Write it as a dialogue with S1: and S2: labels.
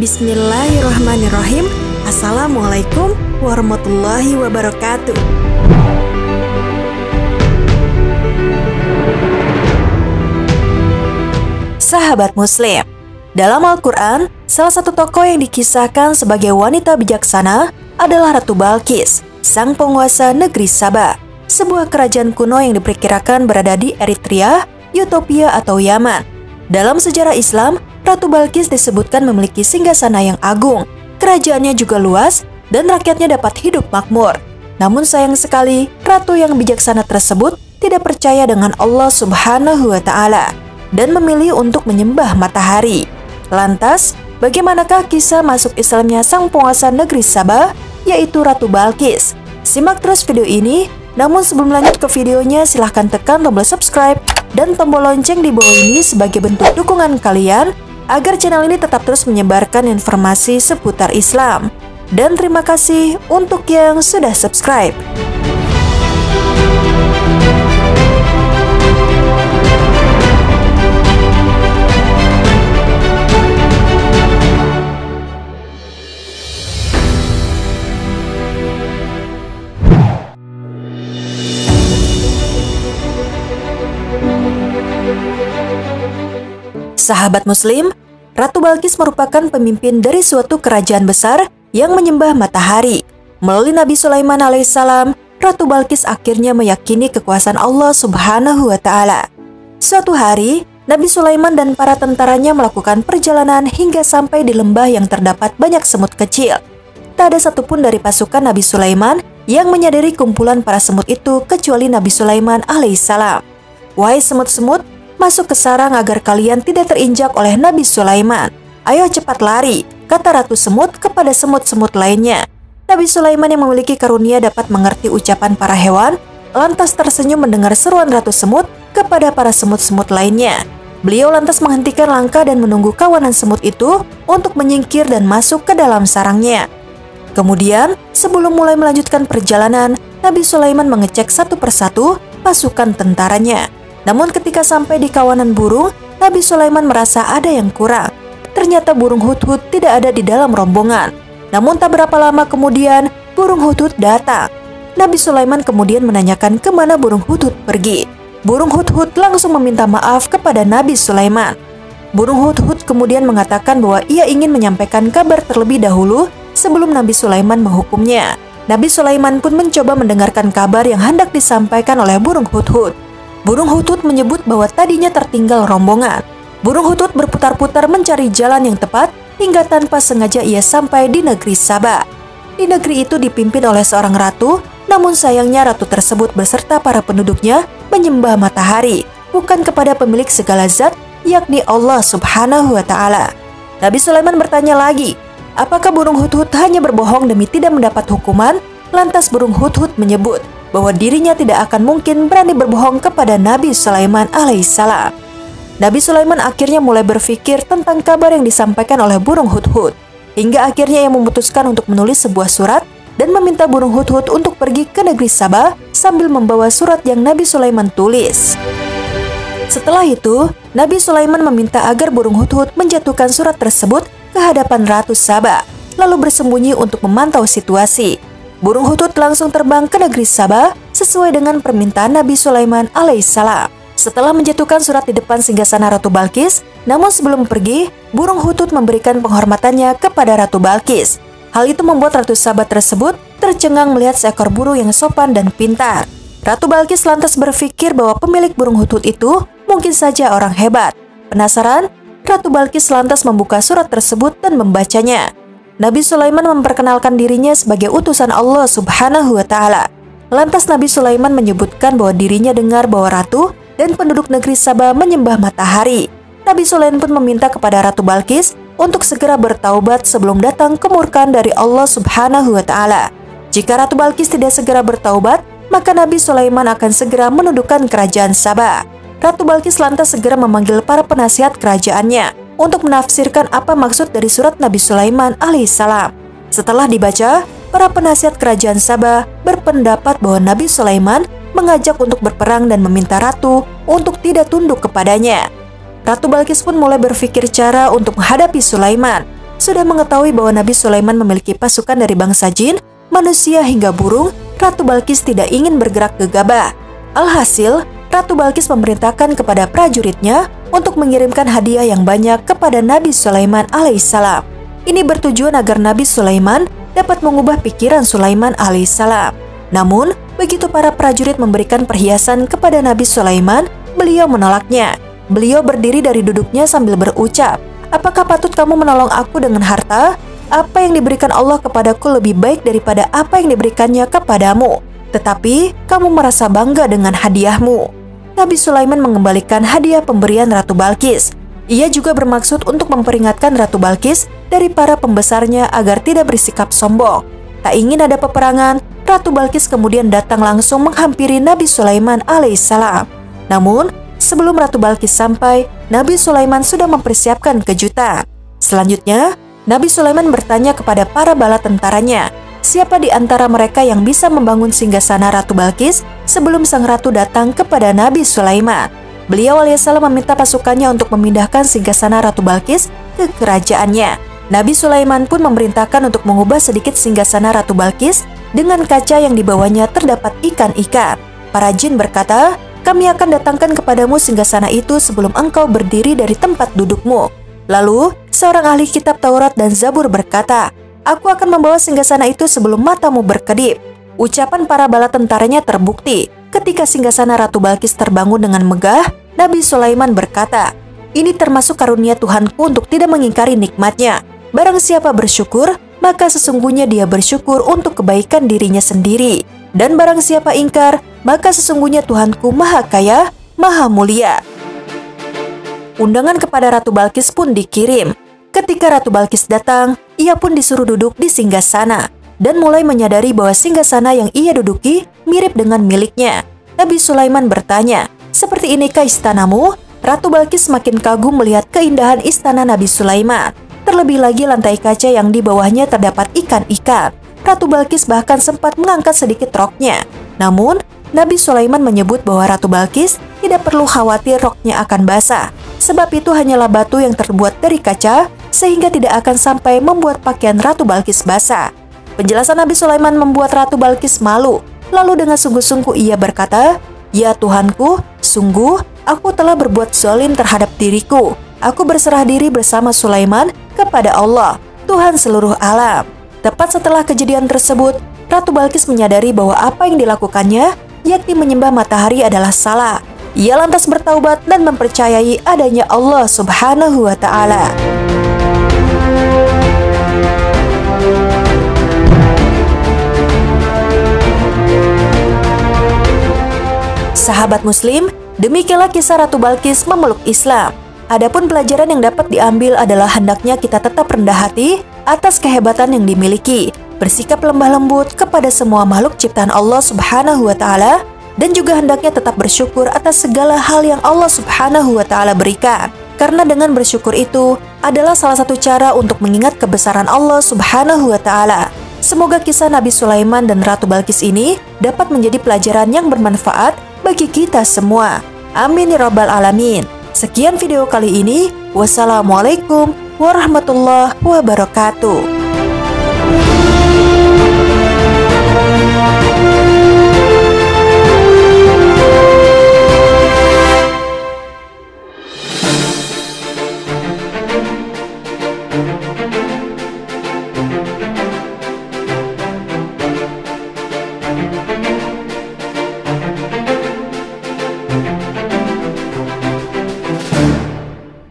S1: Bismillahirrahmanirrahim. Assalamualaikum warahmatullahi wabarakatuh. Sahabat Muslim, dalam Al-Quran, salah satu tokoh yang dikisahkan sebagai wanita bijaksana adalah Ratu Balqis, sang penguasa negeri Saba, sebuah kerajaan kuno yang diperkirakan berada di Eritrea, Ethiopia atau Yaman. Dalam sejarah Islam, Ratu Balqis disebutkan memiliki singgasana yang agung, kerajaannya juga luas, dan rakyatnya dapat hidup makmur. Namun sayang sekali, ratu yang bijaksana tersebut tidak percaya dengan Allah Subhanahu wa Ta'ala dan memilih untuk menyembah matahari. Lantas, bagaimanakah kisah masuk Islamnya sang penguasa negeri Saba, yaitu Ratu Balqis? Simak terus video ini, namun sebelum lanjut ke videonya, silahkan tekan tombol subscribe dan tombol lonceng di bawah ini sebagai bentuk dukungan kalian agar channel ini tetap terus menyebarkan informasi seputar Islam. Dan terima kasih untuk yang sudah subscribe. Sahabat Muslim, Ratu Balqis merupakan pemimpin dari suatu kerajaan besar yang menyembah matahari. Melalui Nabi Sulaiman alaihissalam, Ratu Balqis akhirnya meyakini kekuasaan Allah Subhanahu wa Ta'ala. Suatu hari, Nabi Sulaiman dan para tentaranya melakukan perjalanan hingga sampai di lembah yang terdapat banyak semut kecil. Tak ada satupun dari pasukan Nabi Sulaiman yang menyadari kumpulan para semut itu kecuali Nabi Sulaiman alaihissalam. Wahai semut-semut, masuk ke sarang agar kalian tidak terinjak oleh Nabi Sulaiman. Ayo cepat lari, kata Ratu Semut kepada semut-semut lainnya. Nabi Sulaiman yang memiliki karunia dapat mengerti ucapan para hewan, lantas tersenyum mendengar seruan Ratu Semut kepada para semut-semut lainnya. Beliau lantas menghentikan langkah dan menunggu kawanan semut itu untuk menyingkir dan masuk ke dalam sarangnya. Kemudian, sebelum mulai melanjutkan perjalanan, Nabi Sulaiman mengecek satu persatu pasukan tentaranya. Namun ketika sampai di kawanan burung, Nabi Sulaiman merasa ada yang kurang. Ternyata burung hudhud tidak ada di dalam rombongan. Namun tak berapa lama kemudian, burung hudhud datang. Nabi Sulaiman kemudian menanyakan kemana burung hudhud pergi. Burung hudhud langsung meminta maaf kepada Nabi Sulaiman. Burung hudhud kemudian mengatakan bahwa ia ingin menyampaikan kabar terlebih dahulu sebelum Nabi Sulaiman menghukumnya. Nabi Sulaiman pun mencoba mendengarkan kabar yang hendak disampaikan oleh burung hudhud. Burung hudhud menyebut bahwa tadinya tertinggal rombongan. Burung hudhud berputar-putar mencari jalan yang tepat hingga tanpa sengaja ia sampai di negeri Saba. Di negeri itu dipimpin oleh seorang ratu, namun sayangnya ratu tersebut beserta para penduduknya menyembah matahari, bukan kepada pemilik segala zat, yakni Allah Subhanahu wa Ta'ala. Nabi Sulaiman bertanya lagi, apakah burung hudhud hanya berbohong demi tidak mendapat hukuman? Lantas burung hudhud menyebut bahwa dirinya tidak akan mungkin berani berbohong kepada Nabi Sulaiman alaihissalam. Nabi Sulaiman akhirnya mulai berpikir tentang kabar yang disampaikan oleh burung hudhud. Hingga akhirnya ia memutuskan untuk menulis sebuah surat dan meminta burung hudhud untuk pergi ke negeri Saba sambil membawa surat yang Nabi Sulaiman tulis. Setelah itu, Nabi Sulaiman meminta agar burung hudhud menjatuhkan surat tersebut ke hadapan Ratu Saba, lalu bersembunyi untuk memantau situasi. Burung hudhud langsung terbang ke negeri Saba sesuai dengan permintaan Nabi Sulaiman alaihissalam. Setelah menjatuhkan surat di depan singgasana Ratu Balqis, namun sebelum pergi, burung hudhud memberikan penghormatannya kepada Ratu Balqis. Hal itu membuat Ratu Saba tersebut tercengang melihat seekor burung yang sopan dan pintar. Ratu Balqis lantas berpikir bahwa pemilik burung hudhud itu mungkin saja orang hebat. Penasaran, Ratu Balqis lantas membuka surat tersebut dan membacanya. Nabi Sulaiman memperkenalkan dirinya sebagai utusan Allah Subhanahu wa Ta'ala. Lantas Nabi Sulaiman menyebutkan bahwa dirinya dengar bahwa ratu dan penduduk negeri Saba menyembah matahari. Nabi Sulaiman pun meminta kepada Ratu Balqis untuk segera bertaubat sebelum datang kemurkaan dari Allah Subhanahu wa Ta'ala. Jika Ratu Balqis tidak segera bertaubat, maka Nabi Sulaiman akan segera menundukkan kerajaan Saba. Ratu Balqis lantas segera memanggil para penasihat kerajaannya untuk menafsirkan apa maksud dari surat Nabi Sulaiman alaihissalam. Setelah dibaca, para penasihat kerajaan Saba berpendapat bahwa Nabi Sulaiman mengajak untuk berperang dan meminta ratu untuk tidak tunduk kepadanya. Ratu Balqis pun mulai berpikir cara untuk menghadapi Sulaiman. sudah mengetahui bahwa Nabi Sulaiman memiliki pasukan dari bangsa jin, manusia hingga burung, Ratu Balkis tidak ingin bergerak gegabah. Alhasil, Ratu Balkis memerintahkan kepada prajuritnya untuk mengirimkan hadiah yang banyak kepada Nabi Sulaiman alaihissalam. Ini bertujuan agar Nabi Sulaiman dapat mengubah pikiran Sulaiman alaihissalam. Namun, begitu para prajurit memberikan perhiasan kepada Nabi Sulaiman, beliau menolaknya. Beliau berdiri dari duduknya sambil berucap, "Apakah patut kamu menolong aku dengan harta? Apa yang diberikan Allah kepadaku lebih baik daripada apa yang diberikannya kepadamu. Tetapi kamu merasa bangga dengan hadiahmu." Nabi Sulaiman mengembalikan hadiah pemberian Ratu Balkis. Ia juga bermaksud untuk memperingatkan Ratu Balkis dari para pembesarnya agar tidak bersikap sombong. Tak ingin ada peperangan, Ratu Balkis kemudian datang langsung menghampiri Nabi Sulaiman alaihissalam. Namun, sebelum Ratu Balkis sampai, Nabi Sulaiman sudah mempersiapkan kejutan. Selanjutnya, Nabi Sulaiman bertanya kepada para bala tentaranya, siapa di antara mereka yang bisa membangun singgasana Ratu Balkis sebelum sang ratu datang kepada Nabi Sulaiman. Beliau alaihissalam meminta pasukannya untuk memindahkan singgasana Ratu Balkis ke kerajaannya. Nabi Sulaiman pun memerintahkan untuk mengubah sedikit singgasana Ratu Balkis dengan kaca yang di bawahnya terdapat ikan-ikan. Para jin berkata, "Kami akan datangkan kepadamu singgasana itu sebelum engkau berdiri dari tempat dudukmu." Lalu, seorang ahli kitab Taurat dan Zabur berkata, "Aku akan membawa singgasana itu sebelum matamu berkedip." Ucapan para bala tentaranya terbukti. Ketika singgasana Ratu Balkis terbangun dengan megah, Nabi Sulaiman berkata, "Ini termasuk karunia Tuhanku untuk tidak mengingkari nikmatnya. Barang siapa bersyukur, maka sesungguhnya dia bersyukur untuk kebaikan dirinya sendiri. Dan barang siapa ingkar, maka sesungguhnya Tuhanku Maha Kaya, Maha Mulia." Undangan kepada Ratu Balkis pun dikirim. Ketika Ratu Balkis datang, ia pun disuruh duduk di singgasana dan mulai menyadari bahwa singgasana yang ia duduki mirip dengan miliknya. Nabi Sulaiman bertanya, "Seperti inikah istanamu?" Ratu Balkis semakin kagum melihat keindahan istana Nabi Sulaiman. Terlebih lagi lantai kaca yang di bawahnya terdapat ikan-ikan. Ratu Balkis bahkan sempat mengangkat sedikit roknya. Namun, Nabi Sulaiman menyebut bahwa Ratu Balkis tidak perlu khawatir roknya akan basah, sebab itu hanyalah batu yang terbuat dari kaca, sehingga tidak akan sampai membuat pakaian Ratu Balkis basah. Penjelasan Nabi Sulaiman membuat Ratu Balkis malu. Lalu dengan sungguh-sungguh ia berkata, "Ya Tuhanku, sungguh aku telah berbuat zalim terhadap diriku. Aku berserah diri bersama Sulaiman kepada Allah, Tuhan seluruh alam." Tepat setelah kejadian tersebut, Ratu Balkis menyadari bahwa apa yang dilakukannya, yakni menyembah matahari, adalah salah. Ia lantas bertaubat dan mempercayai adanya Allah Subhanahu wa Ta'ala. Sahabat Muslim, demikianlah kisah Ratu Balkis memeluk Islam. Adapun pelajaran yang dapat diambil adalah hendaknya kita tetap rendah hati atas kehebatan yang dimiliki, bersikap lemah lembut kepada semua makhluk ciptaan Allah Subhanahu wa Ta'ala, dan juga hendaknya tetap bersyukur atas segala hal yang Allah Subhanahu wa Ta'ala berikan. Karena dengan bersyukur itu adalah salah satu cara untuk mengingat kebesaran Allah Subhanahu wa Ta'ala. Semoga kisah Nabi Sulaiman dan Ratu Balkis ini dapat menjadi pelajaran yang bermanfaat bagi kita semua. Amin ya rabbal alamin. Sekian video kali ini. Wassalamualaikum warahmatullahi wabarakatuh.